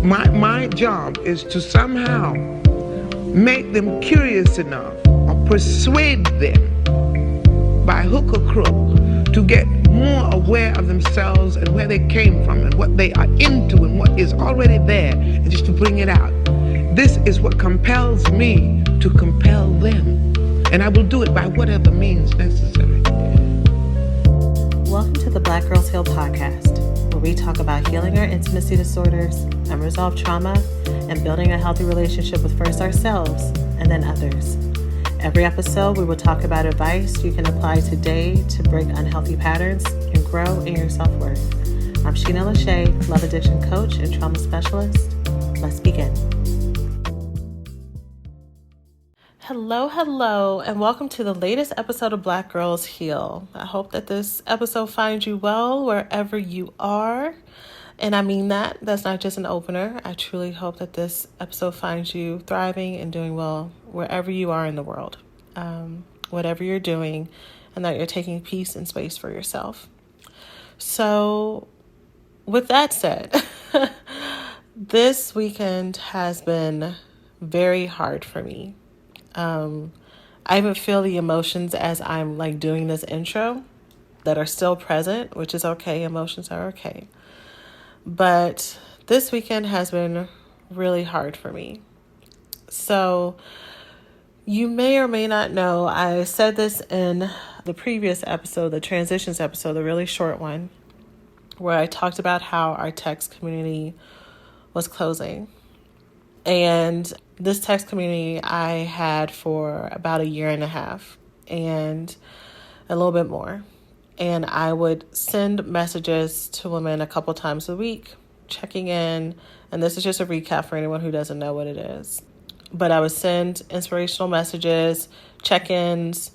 My job is to somehow make them curious enough or persuade them by hook or crook to get more aware of themselves and where they came from and what they are into and what is already there, and just to bring it out. This is what compels me to compel them, and I will do it by whatever means necessary. Welcome to the Black Girls Heal podcast, where we talk about healing our intimacy disorders, unresolved trauma, and building a healthy relationship with first ourselves and then others. Every episode, we will talk about advice you can apply today to break unhealthy patterns and grow in your self-worth. I'm Sheena Lachey, love addiction coach and trauma specialist. Let's begin. Hello, and welcome to the latest episode of Black Girls Heal. I hope that this episode finds you well wherever you are. And I mean that. That's not just an opener. I truly hope that this episode finds you thriving and doing well wherever you are in the world, whatever you're doing, and that you're taking peace and space for yourself. So with that said, this weekend has been very hard for me. I even feel the emotions as I'm doing this intro that are still present, which is okay. Emotions are okay. But this weekend has been really hard for me. So you may or may not know, I said this in the previous episode, the transitions episode, the really short one, where I talked about how our text community was closing. And this text community I had for about a year and a half and a little bit more. And I would send messages to women a couple times a week, checking in. And this is just a recap for anyone who doesn't know what it is. But I would send inspirational messages, check-ins,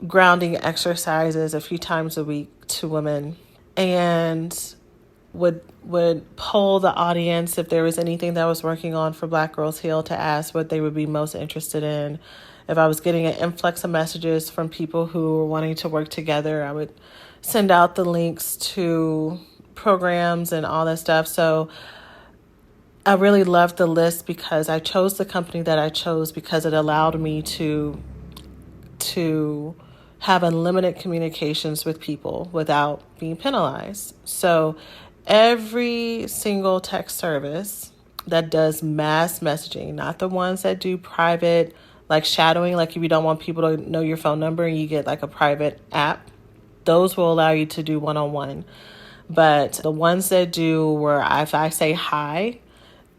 grounding exercises a few times a week to women. And would poll the audience if there was anything that I was working on for Black Girls Heal to ask what they would be most interested in. If I was getting an influx of messages from people who were wanting to work together, I would send out the links to programs and all that stuff. So I really loved the list because I chose the company that I chose because it allowed me to have unlimited communications with people without being penalized. So every single text service that does mass messaging, not the ones that do private, like shadowing, like if you don't want people to know your phone number and you get like a private app, those will allow you to do one-on-one. But the ones that do where if I say hi,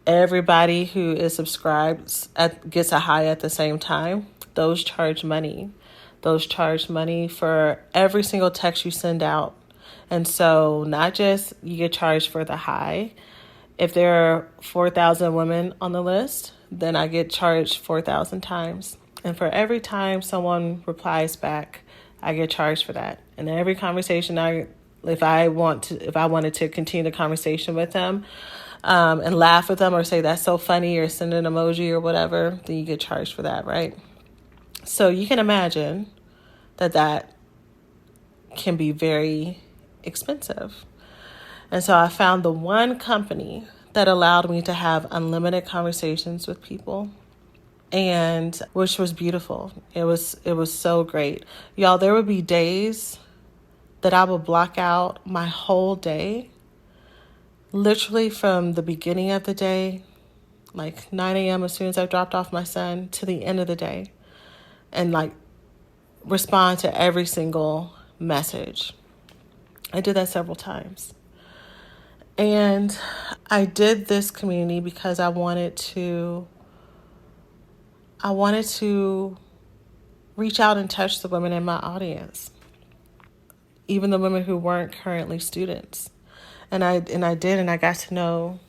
everybody who is subscribed gets a hi at the same time, those charge money. Those charge money for every single text you send out. And so not just you get charged for the hi. If there are 4,000 women on the list, then I get charged 4,000 times. And for every time someone replies back, I get charged for that. And every conversation if I wanted to continue the conversation with them, and laugh with them or say that's so funny or send an emoji or whatever, then you get charged for that, right? So you can imagine that can be very expensive. And so I found the one company that allowed me to have unlimited conversations with people, and which was beautiful. It was so great. Y'all, there would be days that I would block out my whole day, literally from the beginning of the day, like 9 a.m. as soon as I dropped off my son, to the end of the day, and respond to every single message. I did that several times. And I did this community because I wanted to reach out and touch the women in my audience, even the women who weren't currently students. And I did, and I got to know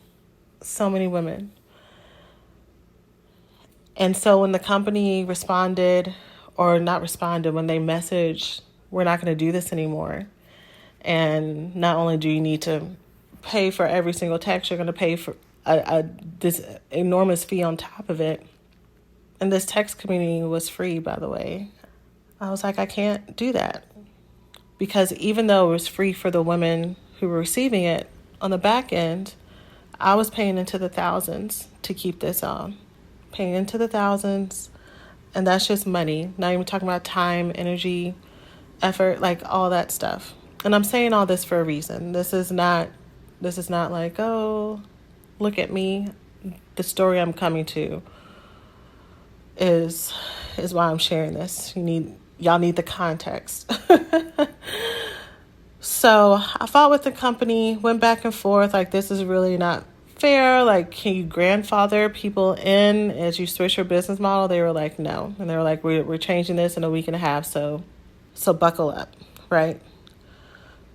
so many women. And so when the company responded, or not responded, when they messaged, we're not going to do this anymore. And not only do you need to pay for every single text, you're going to pay for this enormous fee on top of it. And this text community was free, by the way. I was like, I can't do that. Because even though it was free for the women who were receiving it, on the back end, I was paying into the thousands to keep this on. Paying into the thousands. And that's just money. Not even talking about time, energy, effort, like all that stuff. And I'm saying all this for a reason. This is not like, oh, look at me. The story I'm coming to is why I'm sharing this. Y'all need the context. So I fought with the company, went back and forth, like, this is really not fair. Like, can you grandfather people in as you switch your business model? They were like, no. And they were like, we're changing this in a week and a half. So buckle up. Right.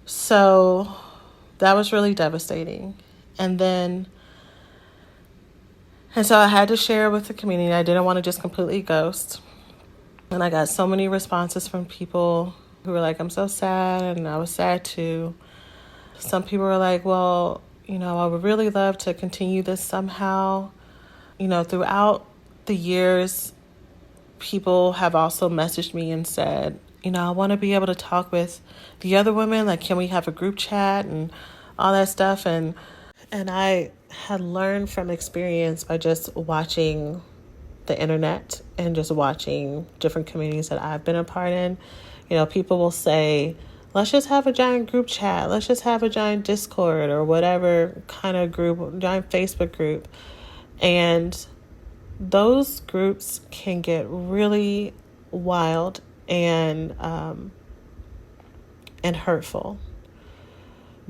So that was really devastating. And so I had to share with the community. I didn't want to just completely ghost. And I got so many responses from people who were like, I'm so sad. And I was sad too. Some people were like, well, I would really love to continue this somehow. Throughout the years, people have also messaged me and said, I want to be able to talk with the other women. Like, can we have a group chat and all that stuff? And I had learned from experience by just watching the internet and just watching different communities that I've been a part in. People will say, let's just have a giant group chat. Let's just have a giant Discord or whatever kind of group, giant Facebook group. And those groups can get really wild and hurtful.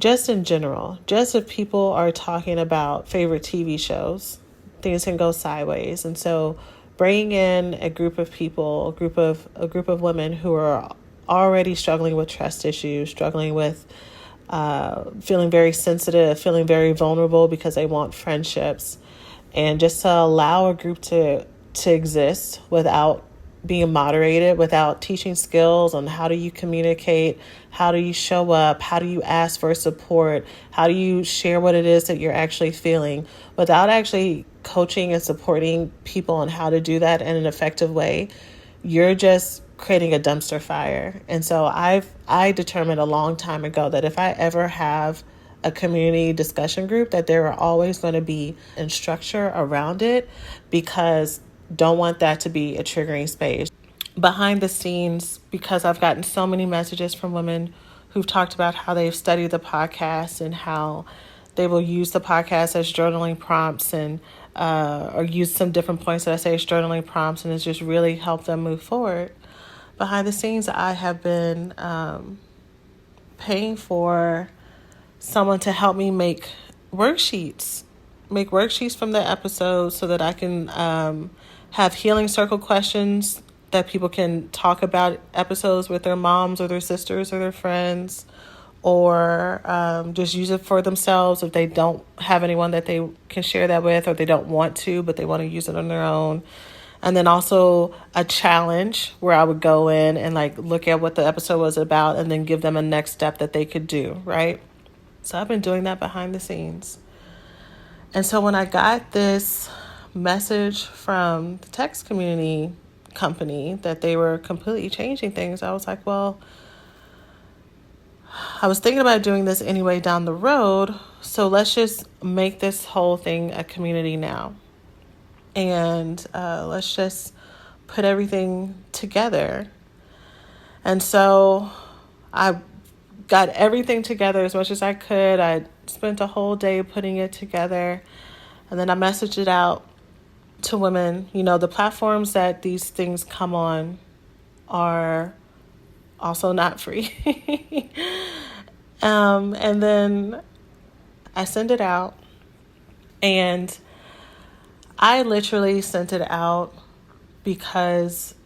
Just in general, just if people are talking about favorite TV shows, things can go sideways. And so bringing in a group of people, a group of women who are already struggling with trust issues, struggling with feeling very sensitive, feeling very vulnerable because they want friendships, and just to allow a group to exist without being moderated, without teaching skills on how do you communicate, how do you show up, how do you ask for support, how do you share what it is that you're actually feeling, without actually coaching and supporting people on how to do that in an effective way, you're just creating a dumpster fire. And so I determined a long time ago that if I ever have a community discussion group, that there are always going to be a structure around it, because don't want that to be a triggering space. Behind the scenes, because I've gotten so many messages from women who've talked about how they've studied the podcast and how they will use the podcast as journaling prompts and or use some different points that I say as journaling prompts, and it's just really helped them move forward. Behind the scenes, I have been paying for someone to help me make worksheets from the episodes so that I can have healing circle questions that people can talk about episodes with their moms or their sisters or their friends, or just use it for themselves if they don't have anyone that they can share that with, or they don't want to, but they want to use it on their own. And then also a challenge where I would go in and like look at what the episode was about and then give them a next step that they could do, right? So I've been doing that behind the scenes. And so when I got this message from the text community company that they were completely changing things, I was like, well, I was thinking about doing this anyway down the road, so let's just make this whole thing a community now. And let's just put everything together. And so I got everything together as much as I could. I spent a whole day putting it together. And then I messaged it out to women. The platforms that these things come on are also not free. And then I sent it out, and I literally sent it out because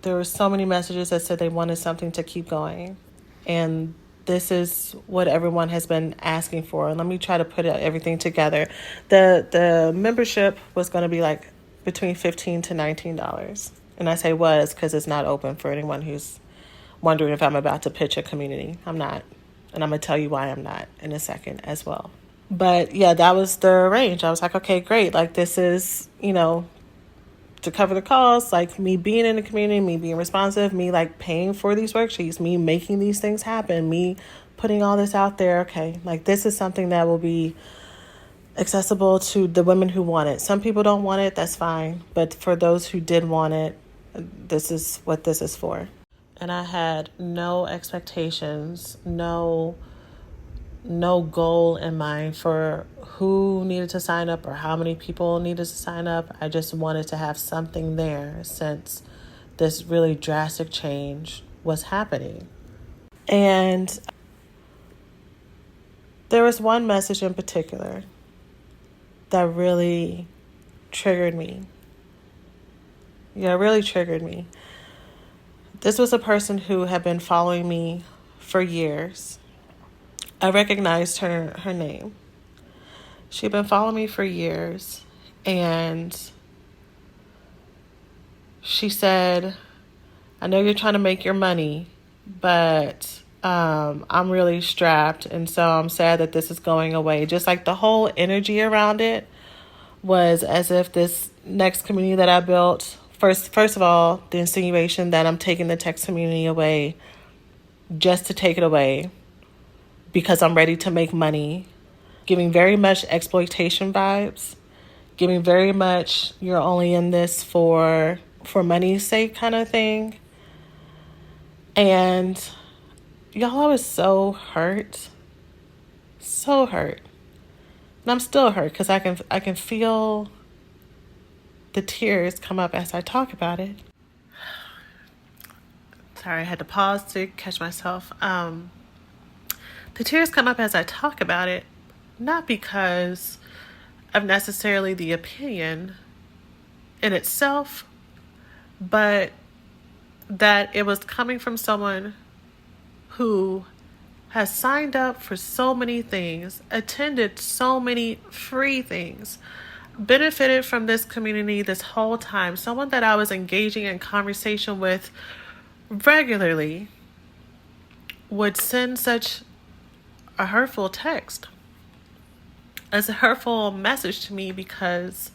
there were so many messages that said they wanted something to keep going. And this is what everyone has been asking for. And let me try to put everything together. The membership was going to be like between $15 to $19. And I say was because it's not open for anyone who's wondering if I'm about to pitch a community. I'm not. And I'm going to tell you why I'm not in a second as well. But yeah, that was the range. I was like, okay, great. Like, this is, to cover the costs, like me being in the community, me being responsive, me like paying for these worksheets, me making these things happen, me putting all this out there. Okay, like this is something that will be accessible to the women who want it. Some people don't want it, that's fine. But for those who did want it, this is what this is for. And I had no expectations, no goal in mind for who needed to sign up or how many people needed to sign up. I just wanted to have something there since this really drastic change was happening. And there was one message in particular that really triggered me. Yeah, it really triggered me. This was a person who had been following me for years. I recognized her name. She'd been following me for years, and she said, I know you're trying to make your money, but I'm really strapped, and so I'm sad that this is going away. Just like the whole energy around it was as if this next community that I built, first of all, the insinuation that I'm taking the text community away just to take it away because I'm ready to make money, giving very much exploitation vibes, giving very much you're only in this for money's sake kind of thing. And y'all, I was so hurt. So hurt. And I'm still hurt because I can feel the tears come up as I talk about it. Sorry, I had to pause to catch myself. The tears come up as I talk about it, not because of necessarily the opinion in itself, but that it was coming from someone who has signed up for so many things, attended so many free things, benefited from this community this whole time, someone that I was engaging in conversation with regularly would send such a hurtful text as a hurtful message to me, because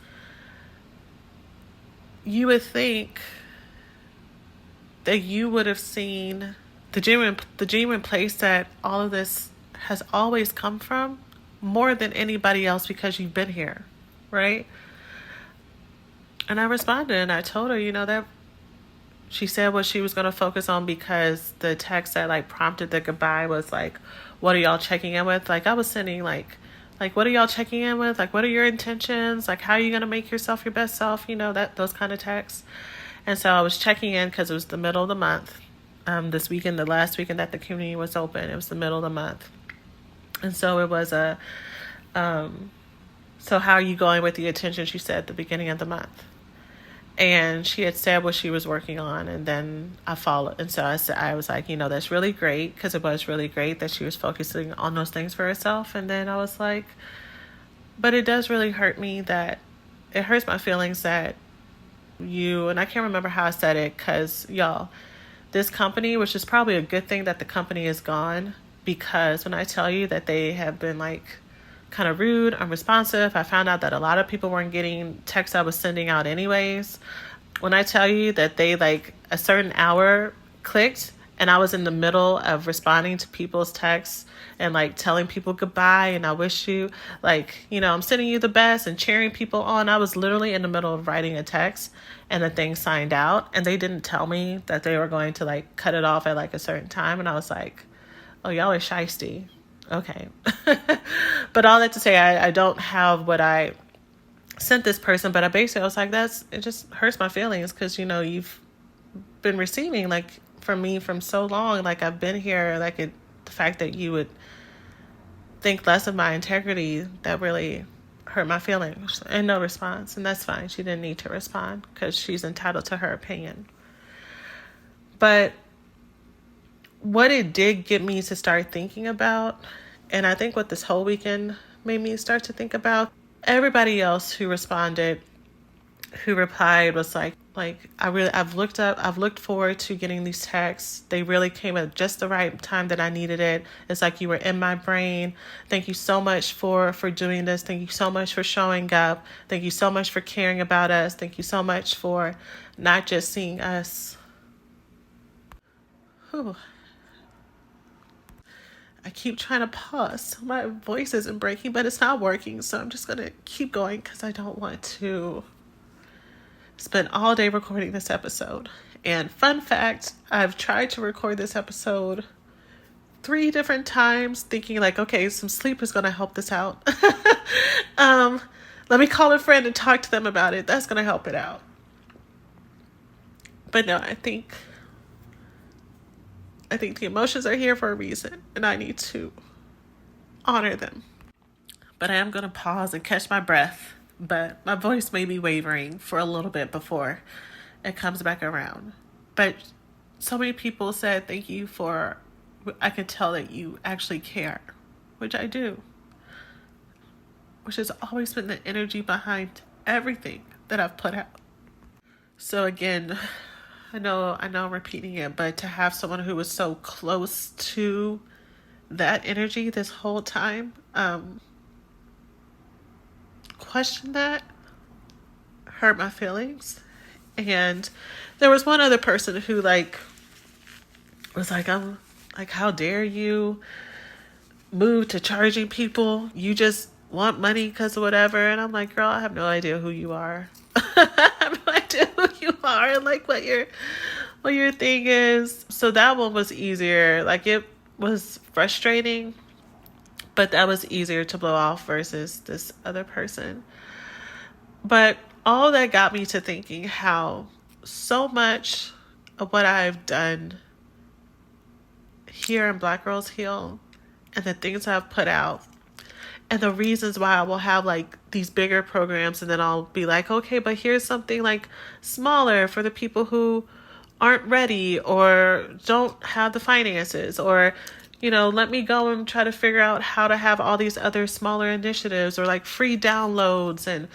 you would think that you would have seen the genuine place that all of this has always come from more than anybody else because you've been here, right? And I responded and I told her, that she said what she was going to focus on, because the text that prompted the goodbye was what are y'all checking in with? I was sending what are y'all checking in with? What are your intentions? How are you going to make yourself your best self? Those kind of texts. And so I was checking in because it was the middle of the month. This weekend, the last weekend that the community was open, it was the middle of the month. And so it was so how are you going with the attention, she said, at the beginning of the month. And she had said what she was working on, and then I followed. And so I was like, that's really great, because it was really great that she was focusing on those things for herself. And then I was like, but it does really hurt me that it hurts my feelings that you, and I can't remember how I said it, because y'all, this company, which is probably a good thing that the company is gone, because when I tell you that they have been kind of rude, unresponsive. I found out that a lot of people weren't getting texts I was sending out anyways. When I tell you that they a certain hour clicked and I was in the middle of responding to people's texts and telling people goodbye and I wish you I'm sending you the best and cheering people on. I was literally in the middle of writing a text and the thing signed out, and they didn't tell me that they were going to cut it off at a certain time. And I was like, oh, y'all are shiesty. Okay. But all that to say, I don't have what I sent this person, but I was like, it just hurts my feelings because, you've been receiving from me from so long. I've been here, the fact that you would think less of my integrity, that really hurt my feelings. And no response. And that's fine. She didn't need to respond because she's entitled to her opinion. But what it did get me to start thinking about, and I think what this whole weekend made me start to think about, everybody else who responded, who replied was I've looked forward to getting these texts. They really came at just the right time that I needed it. It's you were in my brain. Thank you so much for doing this. Thank you so much for showing up. Thank you so much for caring about us. Thank you so much for not just seeing us. Whew. I keep trying to pause. My voice isn't breaking, but it's not working. So I'm just going to keep going because I don't want to spend all day recording this episode. And fun fact, I've tried to record this episode 3 different times thinking like, okay, some sleep is going to help this out. Let me call a friend and talk to them about it. That's going to help it out. But no, I think the emotions are here for a reason, and I need to honor them. But I am going to pause and catch my breath, but my voice may be wavering for a little bit before it comes back around. But so many people said thank you for, I can tell that you actually care, which I do, which has always been the energy behind everything that I've put out. So again, I know I'm repeating it, but to have someone who was so close to that energy this whole time, question that, hurt my feelings. And there was one other person who was like, I'm like, how dare you move to charging people? You just want money because of whatever. And I'm like, girl, I have no idea who you are. I have no idea who you are and like what your thing is. So that one was easier. Like, it was frustrating, but that was easier to blow off versus this other person. But all that got me to thinking how so much of what I've done here in Black Girls Heal and the things I've put out and the reasons why I will have like these bigger programs, and then I'll be like, okay, but here's something like smaller for the people who aren't ready or don't have the finances, or, you know, let me go and try to figure out how to have all these other smaller initiatives or like free downloads, and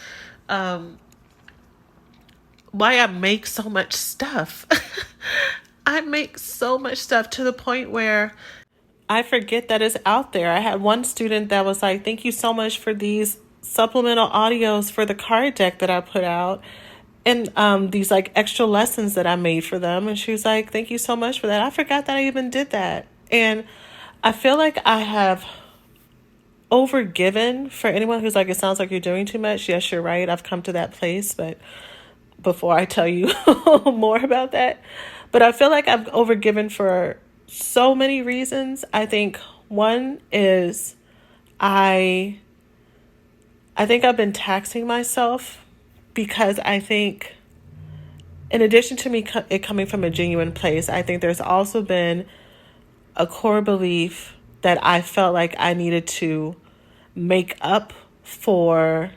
why I make so much stuff. I make so much stuff to the point where I forget that it's out there. I had one student that was like, thank you so much for these supplemental audios for the card deck that I put out, and these like extra lessons that I made for them. And she was like, thank you so much for that. I forgot that I even did that. And I feel like I have overgiven. For anyone who's like, it sounds like you're doing too much. Yes, you're right. I've come to that place. But before I tell you more about that, but I feel like I've overgiven for so many reasons. I think one is I think I've been taxing myself, because I think in addition to me it coming from a genuine place, I think there's also been a core belief that I felt like I needed to make up for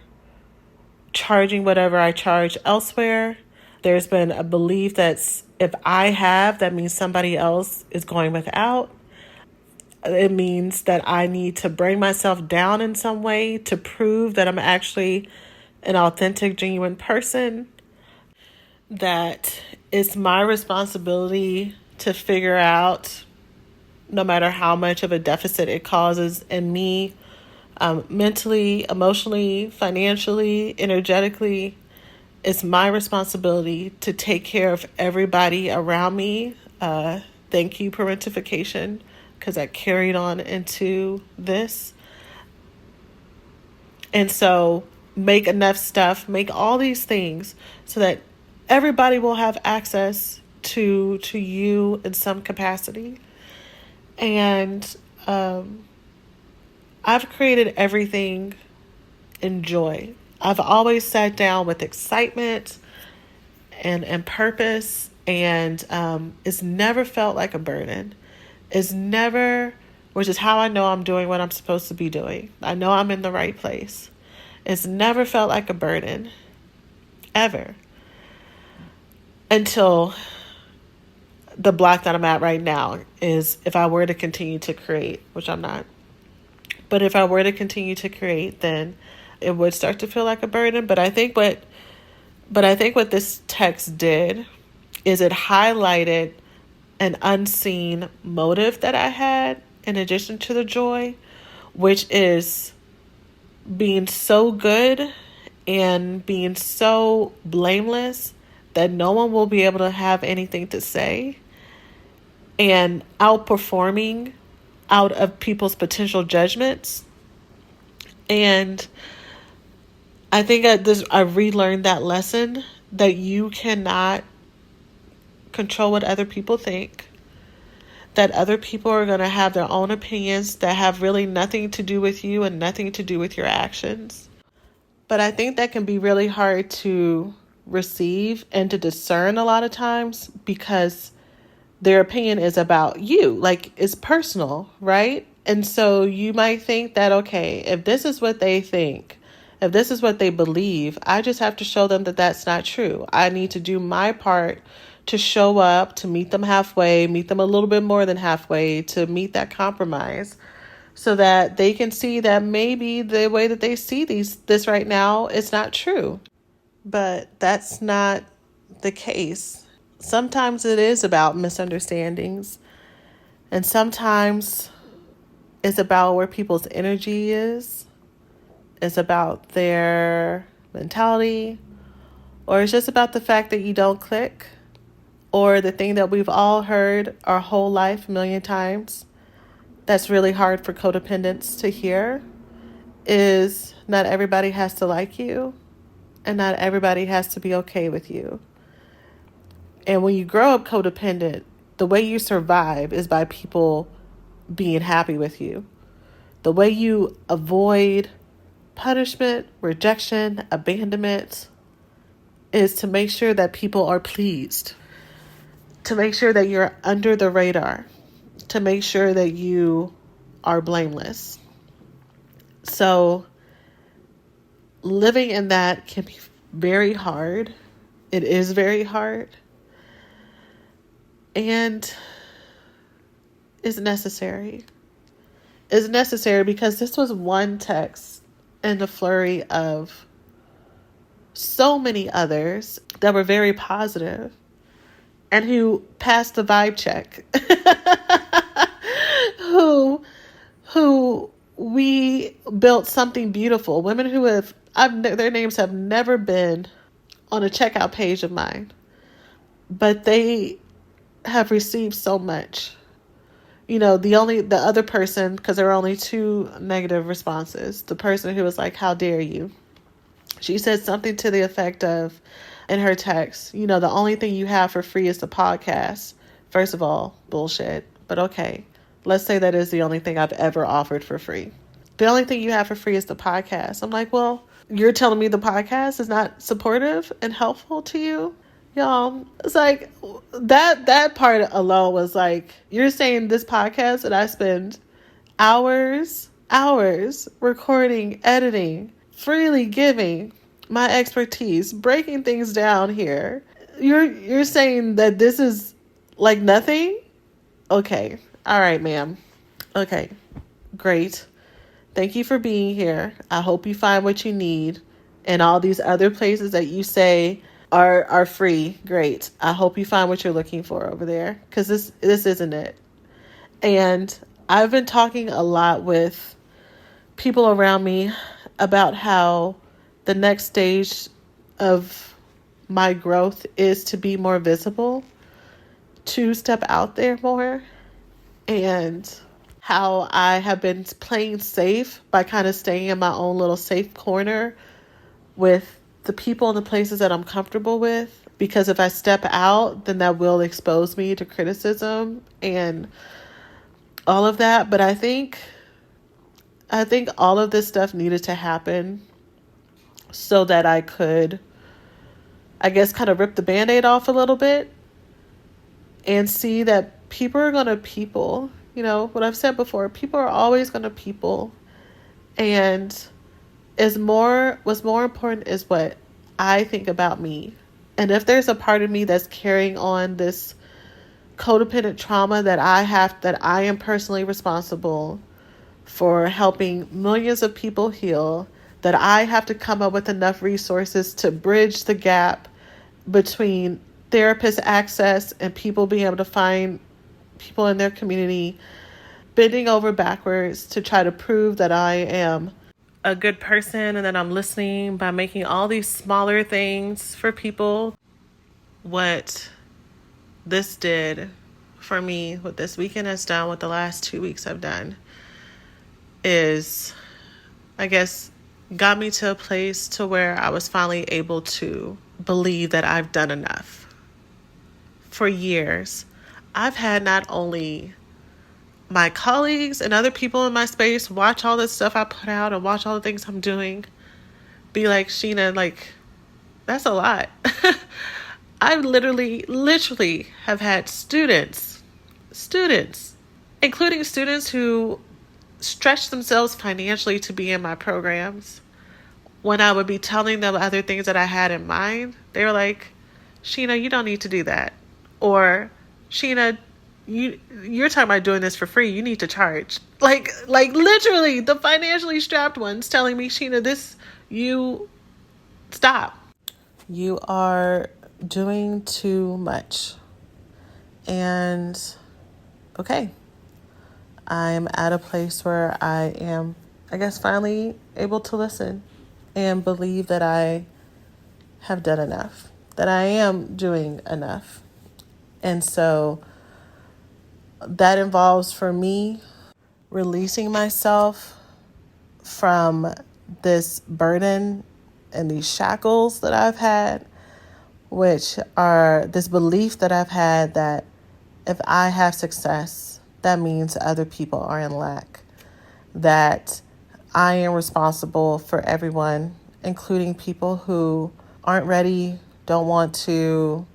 charging whatever I charge elsewhere. There's been a belief that if I have, that means somebody else is going without. It means that I need to bring myself down in some way to prove that I'm actually an authentic, genuine person. That it's my responsibility to figure out, no matter how much of a deficit it causes in me, mentally, emotionally, financially, energetically, it's my responsibility to take care of everybody around me. Thank you, parentification, because I carried on into this. And so make enough stuff, make all these things so that everybody will have access to you in some capacity. And I've created everything in joy. I've always sat down with excitement and purpose, and it's never felt like a burden. It's never, which is how I know I'm doing what I'm supposed to be doing. I know I'm in the right place. It's never felt like a burden, ever, until the block that I'm at right now is if I were to continue to create, which I'm not. But if I were to continue to create, then it would start to feel like a burden. But I think what this text did is it highlighted an unseen motive that I had in addition to the joy, which is being so good and being so blameless that no one will be able to have anything to say, and outperforming out of people's potential judgments. And I think I relearned that lesson, that you cannot control what other people think, that other people are going to have their own opinions that have really nothing to do with you and nothing to do with your actions. But I think that can be really hard to receive and to discern a lot of times, because their opinion is about you, like it's personal, right? And so you might think that, okay, if this is what they think, if this is what they believe, I just have to show them that that's not true. I need to do my part to show up, to meet them halfway, meet them a little bit more than halfway, to meet that compromise, so that they can see that maybe the way that they see this right now is not true. But that's not the case. Sometimes it is about misunderstandings, and sometimes it's about where people's energy is. It's about their mentality, or it's just about the fact that you don't click, or the thing that we've all heard our whole life a million times that's really hard for codependents to hear is not everybody has to like you, and not everybody has to be okay with you. And when you grow up codependent, the way you survive is by people being happy with you. The way you avoid punishment, rejection, abandonment is to make sure that people are pleased, to make sure that you're under the radar, to make sure that you are blameless. So living in that can be very hard. It is very hard. And it's necessary. It's necessary because this was one text in the flurry of so many others that were very positive and who passed the vibe check. who we built something beautiful. Women who their names have never been on a checkout page of mine, but they have received so much. You know, the other person, because there were only 2 negative responses. The person who was like, "How dare you?" She said something to the effect of, in her text, "You know, the only thing you have for free is the podcast." First of all, bullshit. But okay, let's say that is the only thing I've ever offered for free. The only thing you have for free is the podcast. I'm like, well, you're telling me the podcast is not supportive and helpful to you? Y'all, it's like that part alone was like, you're saying this podcast that I spend hours recording, editing, freely giving my expertise, breaking things down here. You're saying that this is like nothing? Okay. All right, ma'am. Okay. Great. Thank you for being here. I hope you find what you need. And all these other places that you say are free. Great. I hope you find what you're looking for over there, because this isn't it. And I've been talking a lot with people around me about how the next stage of my growth is to be more visible, to step out there more, and how I have been playing safe by kind of staying in my own little safe corner with the people and the places that I'm comfortable with. Because if I step out, then that will expose me to criticism and all of that. But I think all of this stuff needed to happen so that I could, I guess, kind of rip the Band-Aid off a little bit and see that people are going to people. You know, what I've said before, people are always going to people. And what's more important is what I think about me. And if there's a part of me that's carrying on this codependent trauma that I am personally responsible for helping millions of people heal, that I have to come up with enough resources to bridge the gap between therapist access and people being able to find people in their community, bending over backwards to try to prove that I am a good person and that I'm listening by making all these smaller things for people. What this did for me, what this weekend has done, what the last 2 weeks have done, is, I guess, got me to a place to where I was finally able to believe that I've done enough. For years, I've had not only my colleagues and other people in my space watch all this stuff I put out and watch all the things I'm doing, be like, Sheena, like, that's a lot. I literally have had students, including students who stretch themselves financially to be in my programs. When I would be telling them other things that I had in mind, they were like, Sheena, you don't need to do that. Or, Sheena, you're talking about doing this for free. You need to charge. Like literally the financially strapped ones telling me, Sheena, you stop. You are doing too much. And okay, I'm at a place where I am, I guess, finally able to listen and believe that I have done enough, that I am doing enough. And so that involves, for me, releasing myself from this burden and these shackles that I've had, which are this belief that I've had that if I have success, that means other people are in lack, that I am responsible for everyone, including people who aren't ready, don't want to,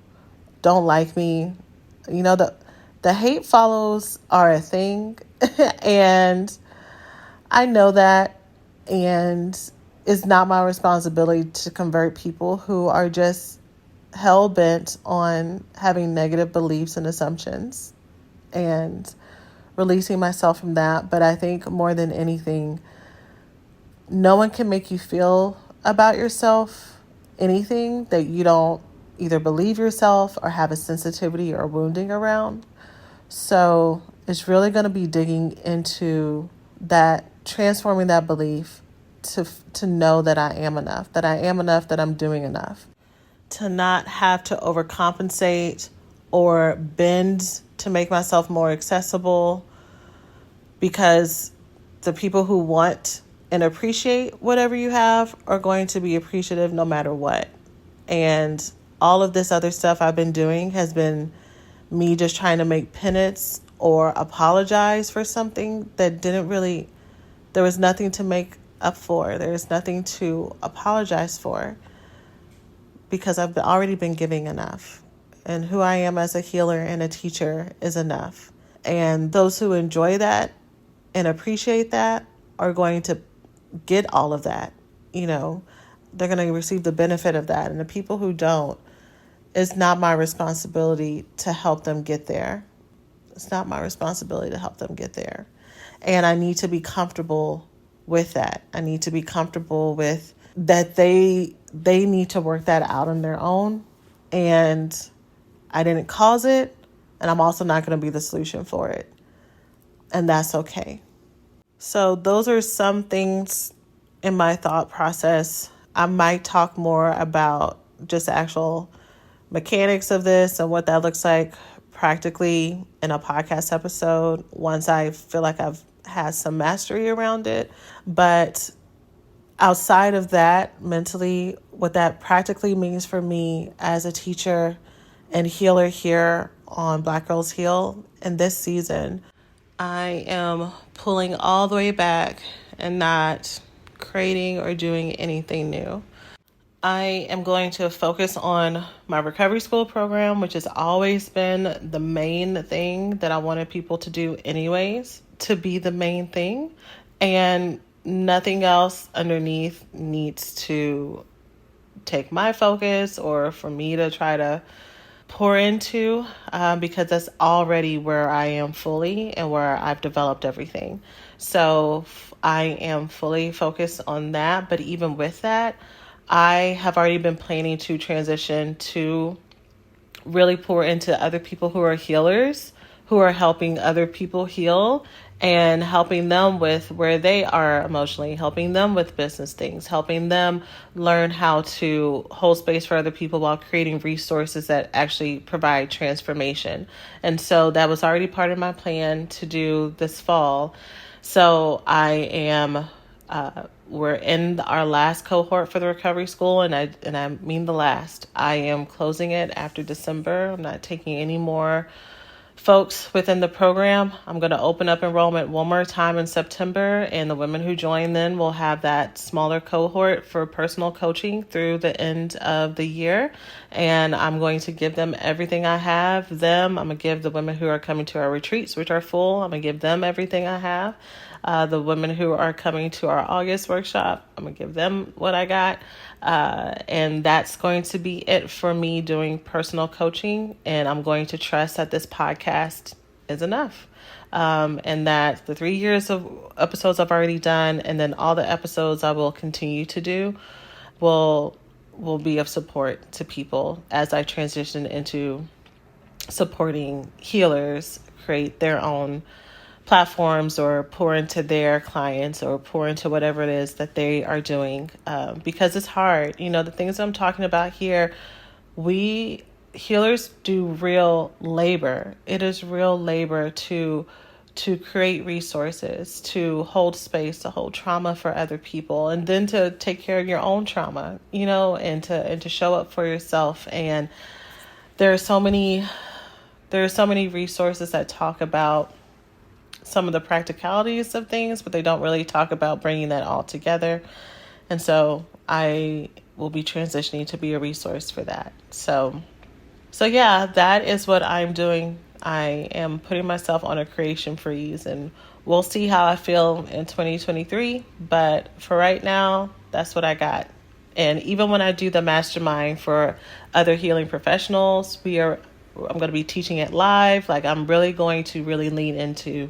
don't like me. You know, the hate follows are a thing, and I know that, and it's not my responsibility to convert people who are just hell-bent on having negative beliefs and assumptions, and releasing myself from that. But I think more than anything, no one can make you feel about yourself anything that you don't either believe yourself or have a sensitivity or wounding around. So it's really going to be digging into that, transforming that belief to know that I am enough, that I'm doing enough. To not have to overcompensate or bend to make myself more accessible, because the people who want and appreciate whatever you have are going to be appreciative no matter what. And all of this other stuff I've been doing has been me just trying to make penance or apologize for something that there was nothing to make up for. There was nothing to apologize for, because I've already been giving enough. And who I am as a healer and a teacher is enough. And those who enjoy that and appreciate that are going to get all of that. You know, they're going to receive the benefit of that. And the people who don't, it's not my responsibility to help them get there. It's not my responsibility to help them get there. And I need to be comfortable with that. I need to be comfortable with that they need to work that out on their own. And I didn't cause it. And I'm also not going to be the solution for it. And that's okay. So those are some things in my thought process. I might talk more about just the actual mechanics of this and what that looks like practically in a podcast episode once I feel like I've had some mastery around it. But outside of that, mentally, what that practically means for me as a teacher and healer here on Black Girls Heal in this season, I am pulling all the way back and not creating or doing anything new. I am going to focus on my recovery school program, which has always been the main thing that I wanted people to do anyways, to be the main thing. And nothing else underneath needs to take my focus or for me to try to pour into, because that's already where I am fully and where I've developed everything. So I am fully focused on that. But even with that, I have already been planning to transition to really pour into other people who are healers, who are helping other people heal and helping them with where they are emotionally, helping them with business things, helping them learn how to hold space for other people while creating resources that actually provide transformation. And so that was already part of my plan to do this fall. So we're in our last cohort for the recovery school, and I mean the last. I am closing it after December. I'm not taking any more folks within the program. I'm going to open up enrollment one more time in September, and the women who join then will have that smaller cohort for personal coaching through the end of the year. And I'm going to give them everything I have. I'm going to give the women who are coming to our retreats, which are full, I'm going to give them everything I have. The women who are coming to our August workshop, I'm going to give them what I got. And that's going to be it for me doing personal coaching. And I'm going to trust that this podcast is enough. And that the 3 years of episodes I've already done, and then all the episodes I will continue to do will be of support to people as I transition into supporting healers create their own platforms or pour into their clients or pour into whatever it is that they are doing, because it's hard. The things I'm talking about here, we healers do real labor. It is real labor to create resources, to hold space, to hold trauma for other people, and then to take care of your own trauma, and to show up for yourself. And there are so many resources that talk about some of the practicalities of things, but they don't really talk about bringing that all together. And so I will be transitioning to be a resource for that. So yeah, that is what I'm doing. I am putting myself on a creation freeze, and we'll see how I feel in 2023. But for right now, that's what I got. And even when I do the mastermind for other healing professionals, I'm going to be teaching it live. Like, I'm really going to lean into,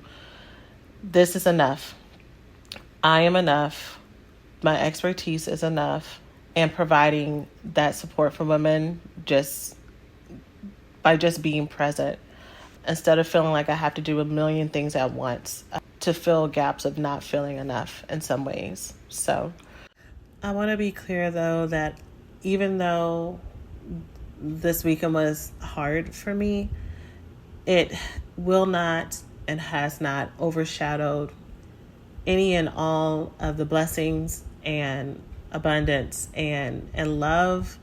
this is enough. I am enough. My expertise is enough. And providing that support for women by just being present, instead of feeling like I have to do a million things at once to fill gaps of not feeling enough in some ways. So I want to be clear, though, that even though this weekend was hard for me, it will not and has not overshadowed any and all of the blessings and abundance and love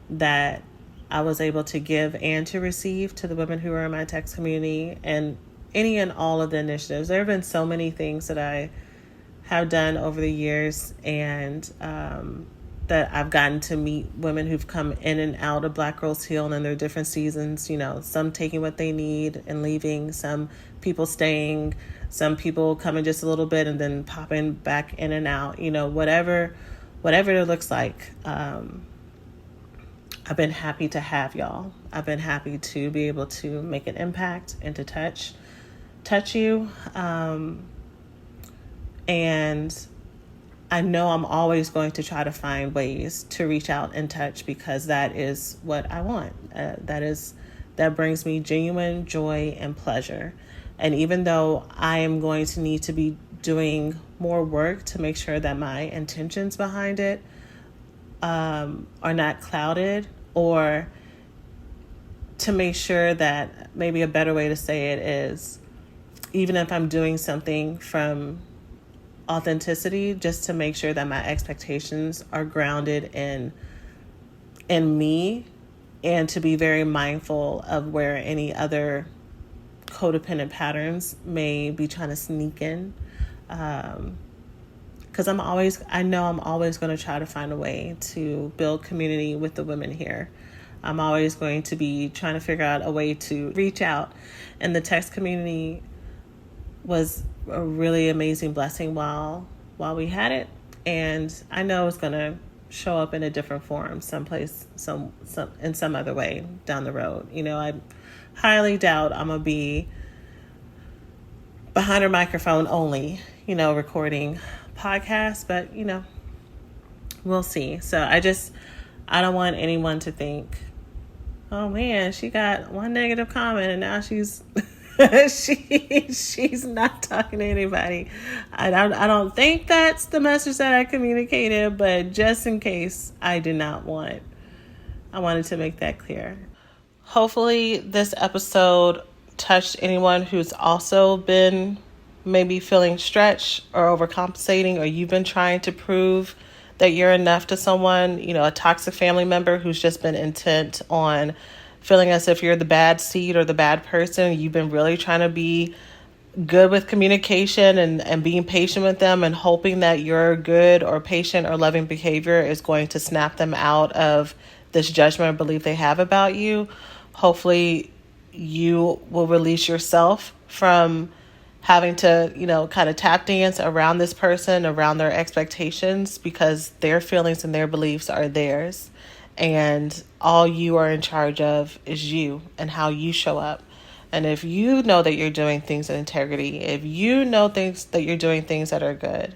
that I was able to give and to receive to the women who are in my text community, and any and all of the initiatives. There have been so many things that I have done over the years, and that I've gotten to meet women who've come in and out of Black Girls Heal in their different seasons, some taking what they need and leaving, some people staying, some people coming just a little bit and then popping back in and out, whatever it looks like. I've been happy to have y'all. I've been happy to be able to make an impact and to touch you. And I know I'm always going to try to find ways to reach out and touch, because that is what I want. That brings me genuine joy and pleasure. And even though I am going to need to be doing more work to make sure that my intentions behind it are not clouded, or to make sure that, maybe a better way to say it is, even if I'm doing something from authenticity, just to make sure that my expectations are grounded in me, and to be very mindful of where any other codependent patterns may be trying to sneak in. Because I know I'm always going to try to find a way to build community with the women here. I'm always going to be trying to figure out a way to reach out. And the text community was a really amazing blessing while we had it. And I know it's going to show up in a different form someplace, in some other way down the road. I highly doubt I'm going to be behind a microphone only, recording podcasts, but we'll see. So I don't want anyone to think, oh man, she got one negative comment and now she's She's not talking to anybody. I don't think that's the message that I communicated, but just in case, I wanted to make that clear. Hopefully this episode touched anyone who's also been maybe feeling stretched or overcompensating, or you've been trying to prove that you're enough to someone, a toxic family member who's just been intent on feeling as if you're the bad seed or the bad person. You've been really trying to be good with communication and being patient with them and hoping that your good or patient or loving behavior is going to snap them out of this judgment or belief they have about you. Hopefully you will release yourself from having to, kind of tap dance around this person, around their expectations, because their feelings and their beliefs are theirs. And all you are in charge of is you and how you show up. And if you know that you're doing things in integrity, if you know things that you're doing things that are good,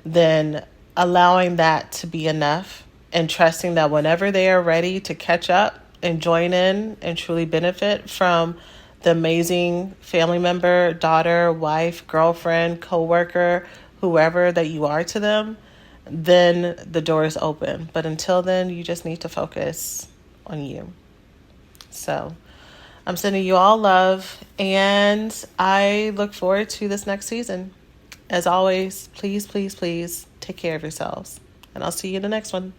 then allowing that to be enough and trusting that whenever they are ready to catch up and join in and truly benefit from the amazing family member, daughter, wife, girlfriend, coworker, whoever that you are to them, then the door is open. But until then, you just need to focus on you. So I'm sending you all love, and I look forward to this next season. As always, please, please, please take care of yourselves. And I'll see you in the next one.